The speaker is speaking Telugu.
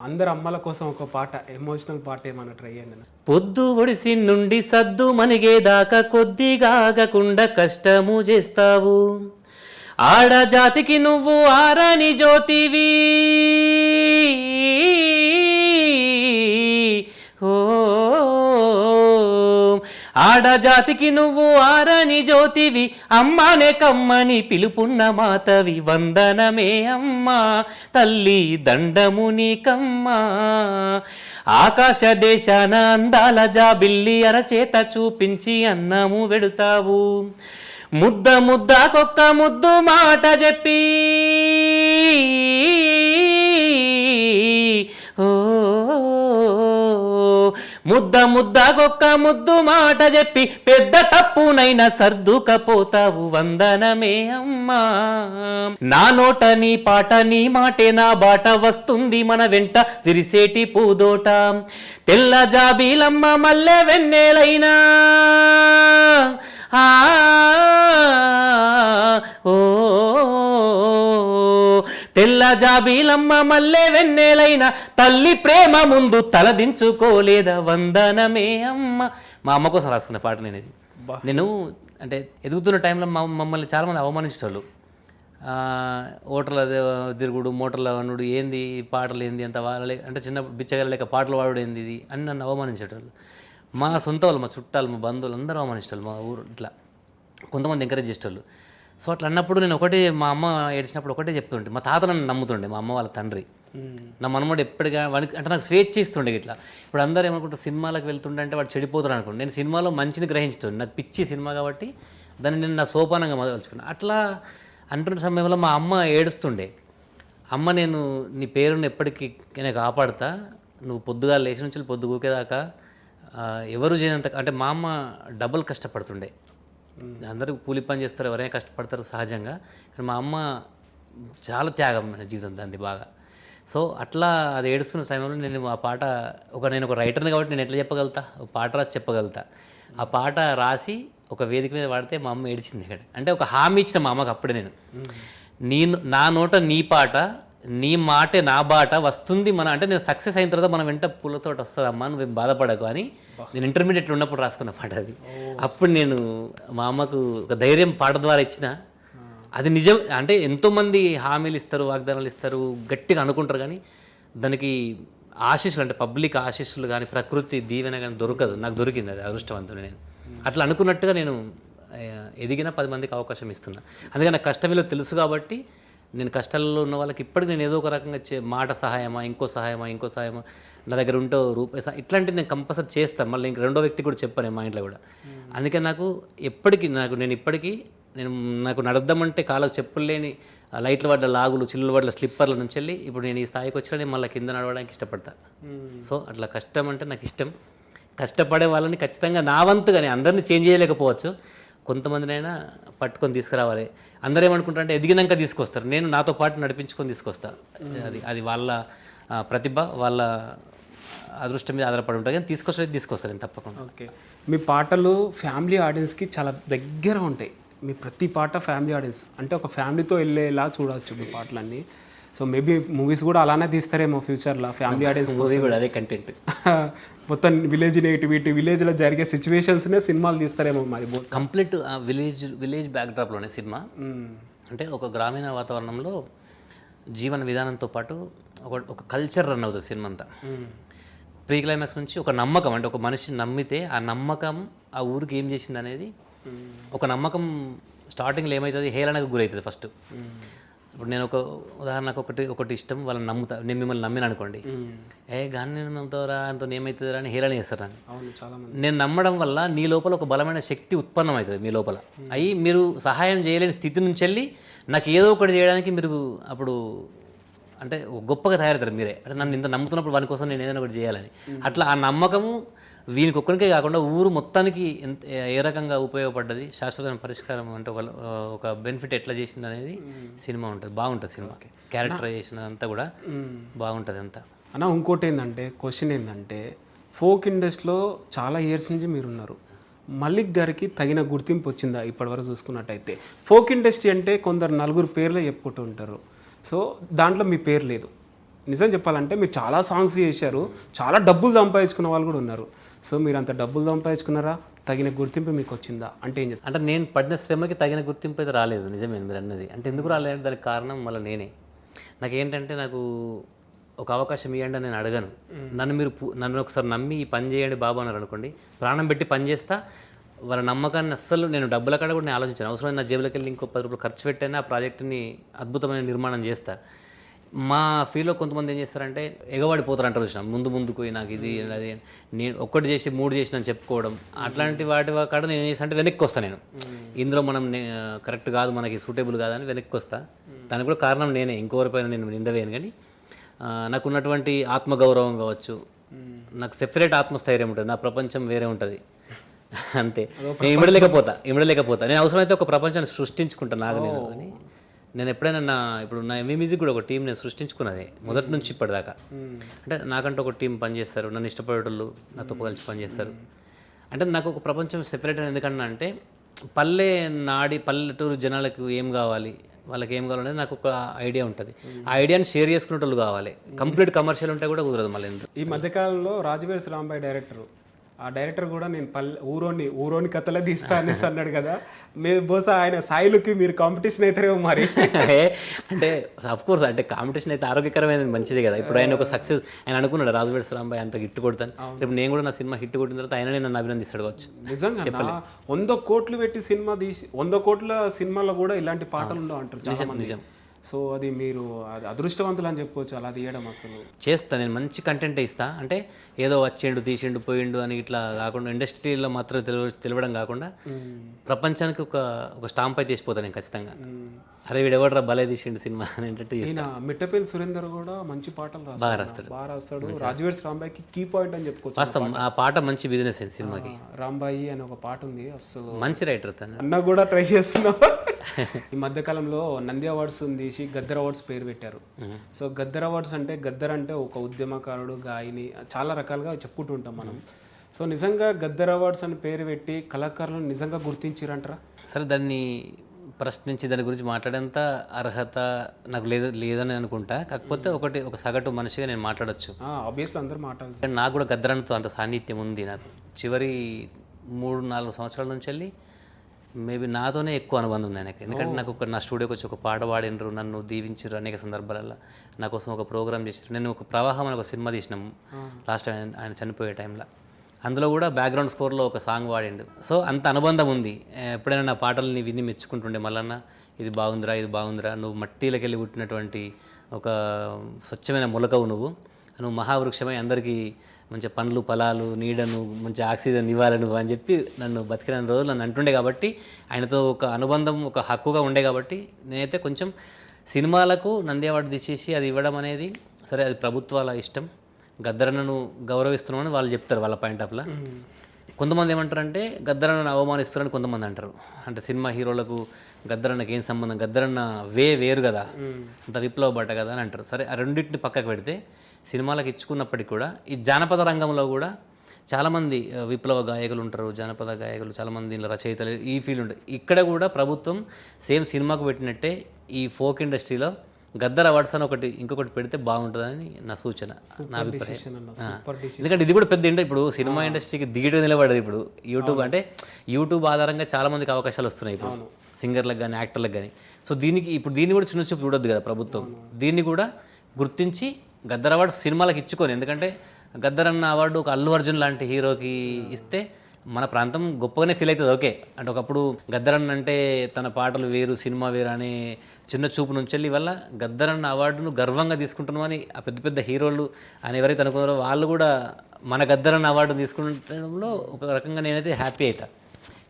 అందరు అమ్మల కోసం ఒక పాట ఎమోషనల్ పాట ఏమన్నా ట్రై చేయండి. పొద్దు ఒడిసి నుండి సద్దు మనిగేదాకా కొద్దిగా ఆగకుండా కష్టము చేస్తావు. ఆడజాతికి నువ్వు ఆరాని జ్యోతివి. ఓ ఆడజాతికి నువ్వు ఆరని జ్యోతివి, అమ్మానే కమ్మని పిలుపున్న మాతవి. వందనమే అమ్మా తల్లి, దండము నీకమ్మా. ఆకాశ దేశాన అందాల జాబిల్లి అరచేత చూపించి అన్నము వెడుతావు. ముద్ద ముద్దకొక్క ముద్దు మాట చెప్పి, ఓ ముద్ద ముద్దకొక్క ముద్దు మాట చెప్పి పెద్ద తప్పునైనా సర్దుకపోతావు. వందనమే అమ్మా. నా నోట నీ పాట, నీ మాటే నా బాట, వస్తుంది మన వెంట విరిసేటి పూదోట. తెల్ల జాబీలమ్మ మల్లె వెన్నెలైనా, ఓ తెల్ల జాబీలమ్మ మల్లె వెన్నెలైన తల్లి ప్రేమ ముందు తలదించుకోలేదా. వందనమే అమ్మ. మా అమ్మ కోసం రాసుకున్న పాట నేను ఇది. నేను అంటే ఎదుగుతున్న టైంలో మమ్మల్ని చాలామంది అవమానించేటోళ్ళు. ఓటర్ల తిరుగుడు, మోటార్ల వనుడు, ఏంది పాటలు ఏంది అంత వాళ్ళే, అంటే చిన్న బిచ్చగల లేక పాటలు పాడు ఏంది ఇది అని నన్ను అవమానించేటోళ్ళు. మా సొంత వాళ్ళు, మా చుట్టాలు, మా బంధువులు అందరూ అవమానించేటోళ్ళు. మా ఊరు ఇట్లా కొంతమంది ఎంకరేజ్ చేసేటోళ్ళు. సో అట్లా అన్నప్పుడు నేను ఒకటే, మా అమ్మ ఏడ్చినప్పుడు ఒకటే చెప్తుంటే, మా తాత నన్ను నమ్ముతుండే, మా అమ్మ వాళ్ళ తండ్రి. నా మనమోడు ఎప్పటిగా వాడికి అంటే నాకు స్వేచ్ఛ ఇస్తుండే. ఇట్లా ఇప్పుడు అందరూ ఏమనుకుంటారు, సినిమాలకు వెళ్తుండే అంటే వాడు చెడిపోతాడు అనుకోండి. నేను సినిమాలో మంచిని గ్రహించుతుంది, నాకు పిచ్చి సినిమా కాబట్టి దాన్ని నేను నా సోపానంగా మొదలుచుకున్నాను. అట్లా అంటున్న సమయంలో మా అమ్మ ఏడుస్తుండే. అమ్మ, నేను నీ పేరుని ఎప్పటికీ నేను కాపాడుతా, నువ్వు పొద్దుగా లేచి నుంచి పొద్దు ఊకేదాకా ఎవరు చేయనంత. అంటే మా అమ్మ డబుల్ కష్టపడుతుండే. అందరూ కూలి పని చేస్తారు, ఎవరైనా కష్టపడతారు సహజంగా, కానీ మా అమ్మ చాలా త్యాగం నా జీవితం దాన్ని బాగా. సో అట్లా అది ఏడుస్తున్న టైంలో నేను ఆ పాట నేను ఒక రైటర్ని కాబట్టి నేను ఎట్లా చెప్పగలుగుతా, ఒక పాట రాసి చెప్పగలుగుతా. ఆ పాట రాసి ఒక వేదిక మీద పాడితే మా అమ్మ ఏడిచింది ఇక్కడ. అంటే ఒక హామీ ఇచ్చిన మా అమ్మకి అప్పుడే నేను నా నోట నీ పాట, నీ మాటే నా బాట, వస్తుంది మన, అంటే నేను సక్సెస్ అయిన తర్వాత మనం వెంట పూలతో వస్తుంది అమ్మా, నువ్వు బాధపడకు అని నేను ఇంటర్మీడియట్లో ఉన్నప్పుడు రాసుకున్న పాట అది. అప్పుడు నేను మా అమ్మకు ఒక ధైర్యం పాట ద్వారా ఇచ్చిన. అది నిజం. అంటే ఎంతోమంది హామీలు ఇస్తారు, వాగ్దానాలు ఇస్తారు, గట్టిగా అనుకుంటారు, కానీ దానికి ఆశీస్సులు, అంటే పబ్లిక్ ఆశీస్సులు కానీ ప్రకృతి దీవెన కానీ దొరకదు. నాకు దొరికింది అది, అదృష్టవంతుడు నేను. అట్లా అనుకున్నట్టుగా నేను ఎదిగిన 10 మందికి అవకాశం ఇస్తున్నా. అందుకని నాకు కష్టం విలువ తెలుసు కాబట్టి నేను కష్టాల్లో ఉన్న వాళ్ళకి ఇప్పటికి నేను ఏదో ఒక రకంగా మాట సహాయమా, ఇంకో సహాయమా నా దగ్గర ఉంటో రూపాయి ఇట్లాంటివి నేను కంపల్సరీ చేస్తాను. మళ్ళీ ఇంక రెండో వ్యక్తి కూడా చెప్పాను మా ఇంట్లో కూడా. అందుకే నాకు ఎప్పటికీ నాకు నడద్దామంటే కాళ్ళకు చెప్పులు లేని, లైట్లు పడ్డ లాగులు, చిల్లులు పడ్డ స్లిప్పర్ల నుంచి వెళ్ళి ఇప్పుడు నేను ఈ స్థాయికి వచ్చినా నేను మళ్ళీ కింద నడవడానికి ఇష్టపడతా. సో అట్లా కష్టం అంటే నాకు ఇష్టం. కష్టపడే వాళ్ళని ఖచ్చితంగా నా వంతుగా, నేను అందరినీ చేంజ్ చేయలేకపోవచ్చు, కొంతమందినైనా పట్టుకొని తీసుకురావాలి. అందరూ ఏమనుకుంటారు అంటే ఎదిగినాక తీసుకొస్తారు, నేను నాతో పాటు నడిపించుకొని తీసుకొస్తా. అది వాళ్ళ ప్రతిభ, వాళ్ళ అదృష్టం మీద ఆధారపడి ఉంటుంది, కానీ తీసుకొస్తారు నేను తప్పకుండా. ఓకే, మీ పాటలు ఫ్యామిలీ ఆడియన్స్కి చాలా దగ్గర ఉంటాయి. మీ ప్రతి పాట ఫ్యామిలీ ఆడియన్స్, అంటే ఒక ఫ్యామిలీతో వెళ్ళేలా చూడవచ్చు మీ పాటలన్నీ. సో మేబీ మూవీస్ కూడా అలానే తీస్తారేమో ఫ్యూచర్లో, ఫ్యామిలీ ఆడియన్స్ మూవీ కూడా అదే కంటెంట్. మొత్తం విలేజ్ నేటివిటీ, విలేజ్లో జరిగే సిచ్యువేషన్స్నే సినిమాలు తీస్తారేమో మరి. కంప్లీట్ విలేజ్ బ్యాక్డ్రాప్లోనే సినిమా. అంటే ఒక గ్రామీణ వాతావరణంలో జీవన విధానంతో పాటు ఒక కల్చర్ రన్ అవుతుంది సినిమా అంతా. ప్రీ క్లైమాక్స్ నుంచి ఒక నమ్మకం, అంటే ఒక మనిషిని నమ్మితే ఆ నమ్మకం ఆ ఊరికి ఏం చేసింది అనేది ఒక నమ్మకం. స్టార్టింగ్లో ఏమవుతుంది, హేళనకు గురవుతుంది ఫస్ట్. ఇప్పుడు నేను ఉదాహరణకు ఒకటి ఇష్టం, వాళ్ళని నమ్ముతా, నేను మిమ్మల్ని నమ్మిన అనుకోండి, గాన్ని నమ్ముతారా అంత ఏమవుతుందా అని హేళన చేస్తారు అని. నేను నమ్మడం వల్ల నీ లోపల ఒక బలమైన శక్తి ఉత్పన్నం అవుతుంది మీ లోపల. అయ్యి మీరు సహాయం చేయలేని స్థితి నుంచి వెళ్ళి నాకు ఏదో ఒకటి చేయడానికి మీరు అప్పుడు అంటే గొప్పగా తయారవుతారు మీరే. అంటే నన్ను ఇంత నమ్ముతున్నప్పుడు వాని కోసం నేను ఏదైనా ఒకటి చేయాలని. అట్లా ఆ నమ్మకము వీనికి ఒక్కరికే కాకుండా ఊరు మొత్తానికి ఏ రకంగా ఉపయోగపడ్డది, శాశ్వతమైన పరిష్కారం అంటే ఒక బెనిఫిట్ ఎట్లా చేసింది అనేది సినిమా ఉంటుంది. బాగుంటుంది సినిమా, క్యారెక్టరైజేషన్ అంతా కూడా బాగుంటుంది అంతా. అన్న ఇంకోటి క్వశ్చన్ ఏంటంటే, ఫోక్ ఇండస్ట్రీలో చాలా ఇయర్స్ నుంచి మీరున్నారు. మలిక్ గారికి తగిన గుర్తింపు వచ్చిందా ఇప్పటివరకు చూసుకున్నట్టయితే? ఫోక్ ఇండస్ట్రీ అంటే కొందరు నలుగురు పేర్లే చెప్పుకుంటూ ఉంటారు. సో దాంట్లో మీ పేరు లేదు. నిజం చెప్పాలంటే మీరు చాలా సాంగ్స్ చేశారు, చాలా డబ్బులు సంపాదించుకున్న వాళ్ళు కూడా ఉన్నారు. సో మీరు అంత డబ్బులు సంపాదించుకున్నారా, తగిన గుర్తింపు మీకు వచ్చిందా అంటే ఏం చెప్తారు? అంటే నేను పడిన శ్రమకి తగిన గుర్తింపు అయితే రాలేదు, నిజమే మీరు అన్నది. అంటే ఎందుకు రాలేదు దానికి కారణం మళ్ళీ నేనే. నాకేంటంటే నాకు ఒక అవకాశం ఇవ్వండి అని నేను అడగను. నన్ను ఒకసారి నమ్మి ఈ పని చేయండి బాబు అన్నారు అనుకోండి, ప్రాణం పెట్టి పని చేస్తా. వాళ్ళ నమ్మకాన్ని అస్సలు నేను డబ్బుల కాడ కూడా నేను ఆలోచించాను. అవసరమైన నా జేబులోకి వెళ్ళి ఇంకో 10 రూపాయలు ఖర్చు పెట్టైనా ఆ ప్రాజెక్టుని అద్భుతమైన నిర్మాణం చేస్తా. మా ఫీల్డ్లో కొంతమంది ఏం చేస్తారంటే ఎగవాడిపోతారు అంటారు చూసిన, ముందుకు నాకు ఇది అది నేను ఒక్కటి చేసి 3 చేసి అని చెప్పుకోవడం, అట్లాంటి వాటి కాడ నేను ఏం చేస్తాను అంటే వెనక్కి వస్తాను. నేను ఇందులో మనం కరెక్ట్ కాదు, మనకి సూటబుల్ కాదని వెనక్కి వస్తా. దానికి కూడా కారణం నేనే, ఇంకోరిపైన నేను నిందవేయను. కానీ నాకున్నటువంటి ఆత్మగౌరవం కావచ్చు, నాకు సెపరేట్ ఆత్మస్థైర్యం ఉంటుంది, నా ప్రపంచం వేరే ఉంటుంది అంతే. నేను ఇమ్మడలేకపోతా. నేను అవసరమైతే ఒక ప్రపంచాన్ని సృష్టించుకుంటాను నాకు నేను. అని నేను ఎప్పుడైనా ఇప్పుడు నా ఎంవి మ్యూజిక్ కూడా ఒక టీం నేను సృష్టించుకున్నది మొదటి నుంచి ఇప్పటిదాకా. అంటే నాకంటూ ఒక టీం పనిచేస్తారు, నన్ను ఇష్టపడేటోళ్ళు నాతో కలిసి పనిచేస్తారు. అంటే నాకు ఒక ప్రపంచం సెపరేట్ అని ఎందుకన్నా అంటే పల్లెటూరు జనాలకు ఏం కావాలి, వాళ్ళకి ఏం కావాలనేది నాకు ఒక ఐడియా ఉంటుంది. ఆ ఐడియాని షేర్ చేసుకునేటోళ్ళు కావాలి. కంప్లీట్ కమర్షియల్ ఉంటే కూడా కుదరదు మళ్ళీ. ఈ మధ్యకాలంలో రాజవేల్స్ రాంబాయ్ డైరెక్టర్, ఆ డైరెక్టర్ కూడా నేను ఊరోని కథలే తీస్తా అనేసి అన్నాడు కదా. మేము బహుశా ఆయన సాయిలుకి మీరు కాంపిటీషన్ అవుతారేమో మరి. అంటే అఫ్కోర్స్ అంటే కాంపిటీషన్ అయితే ఆరోగ్యకరమైనది, మంచిదే కదా. ఇప్పుడు ఆయన ఒక సక్సెస్ ఆయన అనుకున్నాడు, రాజవేల్స్ రాంబాయ్ అంత హిట్ కొడతాను, రేపు నేను కూడా నా సినిమా హిట్ కొట్టిన తర్వాత ఆయననే నన్ను అభినందిస్తాడు కావచ్చు. నిజంగా 100 కోట్లు పెట్టి సినిమా తీసి 100 కోట్ల సినిమాలో కూడా ఇలాంటి పాటలు ఉండవు అంటారు. నిజం. సో అది మీరు అదృష్టవంతులు అని చెప్పవచ్చు అలా తీయడం. అసలు చేస్తా నేను, మంచి కంటెంట్ ఇస్తా. అంటే ఏదో వచ్చిండు తీసిండు పోయిండు అని ఇట్లా కాకుండా, ఇండస్ట్రీలో మాత్రం తెలియడం కాకుండా ప్రపంచానికి ఒక స్టాంప్ అయితే తీసిపోతాను నేను ఖచ్చితంగా. అరే వీడెవడరా భలే తీసిండు సినిమా అనేటట్టు. మిట్టపల్లి సురేందర్ కూడా మంచి పాటలు బాగా రాస్తాడు. రాజవేల్స్ రాంబాయికి కీ పాయింట్ అని చెప్పుకోవచ్చు. వాస్తవం, ఆ పాట మంచి బిజినెస్ అయింది సినిమాకి. రాంబాయి అని ఒక పాట ఉంది, అసలు మంచి రైటర్ తను. అన్న కూడా ట్రై చేస్తున్నా. ఈ మధ్యకాలంలో నంది అవార్డ్స్ తీసి గద్దర్ అవార్డ్స్ పేరు పెట్టారు. సో గద్దర్ అవార్డ్స్ అంటే గద్దర్ అంటే ఒక ఉద్యమకారుడు, గాయని, చాలా రకాలుగా చెప్పుకుంటూ ఉంటాం మనం. సో నిజంగా గద్దర్ అవార్డ్స్ అని పేరు పెట్టి కళాకారులను నిజంగా గుర్తించారంటారా? సరే, దాన్ని ప్రశ్నించి దాని గురించి మాట్లాడేంత అర్హత నాకు లేదని అనుకుంటా. కాకపోతే ఒక సగటు మనిషిగా నేను మాట్లాడచ్చు. ఆబ్వియస్లీ అందరూ మాట్లాడాలి. నాకు కూడా గద్దరన్నతో అంత సాన్నిధ్యం ఉంది. నాకు చివరి 3-4 సంవత్సరాల నుంచి వెళ్ళి మేబీ నాతోనే ఎక్కువ అనుబంధం ఉంది ఆయనకి. ఎందుకంటే నాకు నా స్టూడియోకి వచ్చి ఒక పాట పాడినరు, నన్ను దీవించారు అనేక సందర్భాలలో, నా కోసం ఒక ప్రోగ్రామ్ చేశారు. నేను ఒక ప్రవాహం అని ఒక సినిమా తీసినాము లాస్ట్ టైం ఆయన చనిపోయే టైంలో. అందులో కూడా బ్యాక్గ్రౌండ్ స్కోర్లో ఒక సాంగ్ వాడిండు. సో అంత అనుబంధం ఉంది. ఎప్పుడైనా నా పాటల్ని విని మెచ్చుకుంటుండే, మళ్ళన్న ఇది బాగుందిరా, నువ్వు మట్టిలోకి వెళ్ళి పుట్టినటువంటి ఒక స్వచ్ఛమైన మొలకవు, నువ్వు మహావృక్షమై అందరికీ మంచి పండ్లు ఫలాలు నీడను మంచి ఆక్సిజన్ ఇవ్వాలి నువ్వు అని చెప్పి నన్ను బతికిన రోజులు నన్ను అంటుండే. కాబట్టి ఆయనతో ఒక అనుబంధం, ఒక హక్కుగా ఉండే. కాబట్టి నేనైతే కొంచెం సినిమాలకు నంది అవార్డు తీసేసి అది ఇవ్వడం అనేది, సరే అది ప్రభుత్వాల ఇష్టం, గద్దరన్నను గౌరవిస్తున్నామని వాళ్ళు చెప్తారు వాళ్ళ పాయింట్ ఆఫ్లో. కొంతమంది ఏమంటారంటే గద్దరన్నను అవమానిస్తున్నారని కొంతమంది అంటారు. అంటే సినిమా హీరోలకు గద్దరన్నకి ఏం సంబంధం, గద్దరన్న వేరు కదా, అంత విప్లవ బట్ట కదా అని అంటారు. సరే, ఆ రెండింటిని పక్కకు పెడితే సినిమాలకు ఇచ్చుకున్నప్పటికీ కూడా ఈ జానపద రంగంలో కూడా చాలామంది విప్లవ గాయకులు ఉంటారు, జానపద గాయకులు చాలామంది, ఇలా రచయితలు, ఈ ఫీల్డ్ ఉంటుంది. ఇక్కడ కూడా ప్రభుత్వం సేమ్ సినిమాకు పెట్టినట్టే ఈ ఫోక్ ఇండస్ట్రీలో గద్దర్ అవార్డ్స్ అని ఇంకొకటి పెడితే బాగుంటుందని నా సూచన, నా అభిప్రాయం. ఎందుకంటే ఇది కూడా పెద్ద ఇప్పుడు సినిమా ఇండస్ట్రీకి దిగిట నిలబడదు. ఇప్పుడు యూట్యూబ్ ఆధారంగా చాలా మందికి అవకాశాలు వస్తున్నాయి ఇప్పుడు, సింగర్లకు కానీ యాక్టర్లకు కానీ. సో దీన్ని కూడా చిన్న చూపు చూడొద్దు కదా ప్రభుత్వం. దీన్ని కూడా గుర్తించి గద్దర్ అవార్డు సినిమాలకు ఇచ్చుకొని, ఎందుకంటే గద్దర్ అన్న అవార్డు ఒక అల్లు అర్జున్ లాంటి హీరోకి ఇస్తే మన ప్రాంతం గొప్పగానే ఫీల్ అవుతుంది. ఓకే, అంటే ఒకప్పుడు గద్దరన్న అంటే తన పాటలు వేరు, సినిమా వేరు అనే చిన్న చూపు నుంచి వెళ్ళి వల్ల గద్దరన్న అవార్డును గర్వంగా తీసుకుంటున్నాం అని ఆ పెద్ద పెద్ద హీరోలు అని ఎవరైతే అనుకున్నారో వాళ్ళు కూడా మన గద్దరన్న అవార్డు తీసుకుంటడంలో ఒక రకంగా నేనైతే హ్యాపీ అవుతా.